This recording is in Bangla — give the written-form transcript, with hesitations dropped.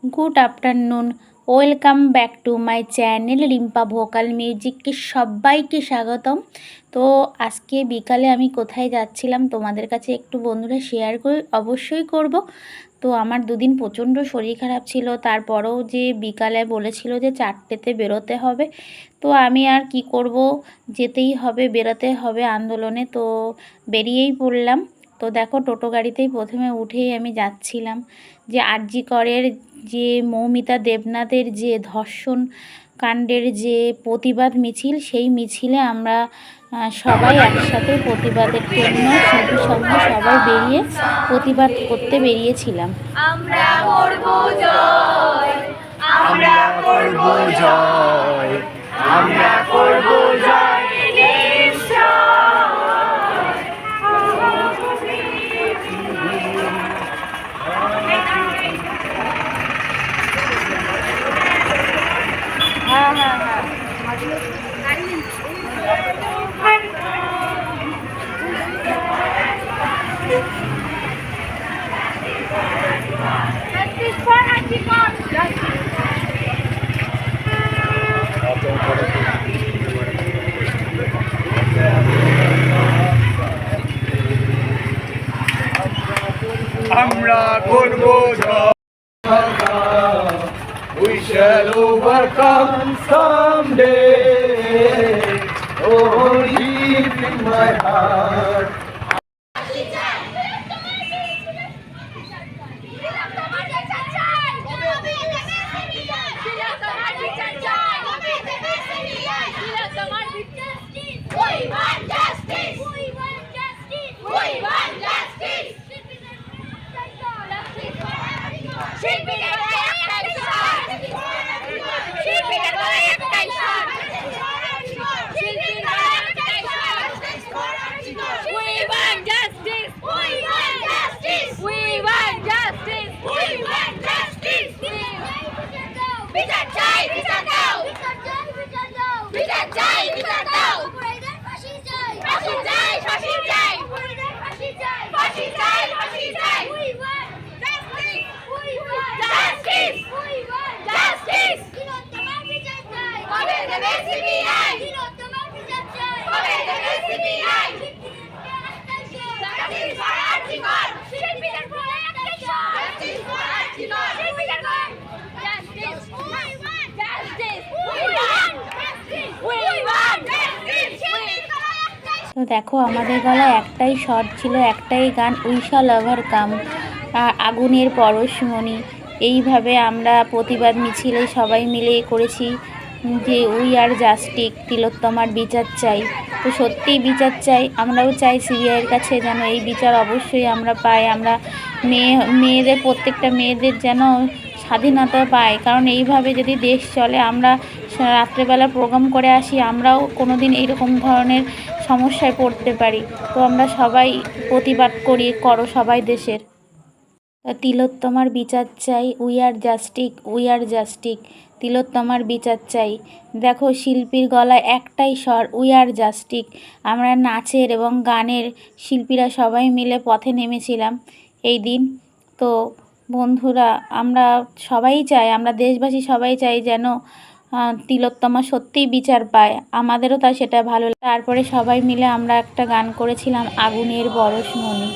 Good afternoon, welcome back to my channel Rimpa vocal মিউজিককে সবাইকে স্বাগতম। তো আজকে বিকালে আমি কোথায় যাচ্ছিলাম তোমাদের কাছে একটু বন্ধুরা শেয়ার করে অবশ্যই করব। তো আমার দুদিন প্রচণ্ড শরীর খারাপ ছিল, তারপরেও যে বিকালে বলেছিল যে 4টেতে বেরোতে হবে, তো আমি আর কি করব, যেতেই হবে, বেরোতে হবে আন্দোলনে। তো বেরিয়েই পড়লাম। তো দেখো টোটো গাড়িতেই প্রথমে উঠেই আমি যাচ্ছিলাম যে আরজি করের যে মৌমিতা দেবনাথের যে ধর্ষণ কাণ্ডের যে প্রতিবাদ মিছিল, সেই মিছিলে আমরা সবাই একসাথে প্রতিবাদের জন্য শিল্পীর সঙ্গে সবাই বেরিয়ে প্রতিবাদ করতে বেরিয়েছিলাম। আমরা করব জয়, আমরা করব জয়, আমরা করব জয় আমরা করব জয়। We shall overcome someday. Oh, deep in my heart. তো দেখো আমাদের গলায় একটাই শট ছিল, একটাই গান, উই শ্যাল ওভারকাম, আগুনের পরশমণি। এইভাবে আমরা প্রতিবাদ মিছিলে সবাই মিলে করেছি যে উই আর জাস্টিস, তিলোত্তমার বিচার চাই। তো সত্যিই বিচার চাই, আমরাও চাই সিবিআইয়ের কাছে যেন এই বিচার অবশ্যই আমরা পাই। আমরা মেয়েদের প্রত্যেকটা মেয়েদের যেন স্বাধীনতা পায়, কারণ এইভাবে যদি দেশ চলে, আমরা রাত্রেবেলা প্রোগ্রাম করে আসি, আমরাও কোনো দিন এইরকম ধরনের সমস্যায় পড়তে পারি। তো আমরা সবাই প্রতিবাদ করো সবাই দেশের। তিলোত্তমার বিচার চাই, we are justice, we are justice, তিলোত্তমার বিচার চাই। দেখো শিল্পীর গলায় একটাই স্বর, উই আর জাস্টিস। আমরা নাচের এবং গানের শিল্পীরা সবাই মিলে পথে নেমেছিলাম এই দিন। তো বন্ধুরা, আমরা সবাই চাই, আমরা দেশবাসী সবাই চাই যেন তিলোত্তমা সত্যিই বিচার পায়। আমাদেরও সেটা ভালো লাগে। তারপরে সবাই মিলে আমরা একটা গান করেছিলাম, আগুনের পরশমণি।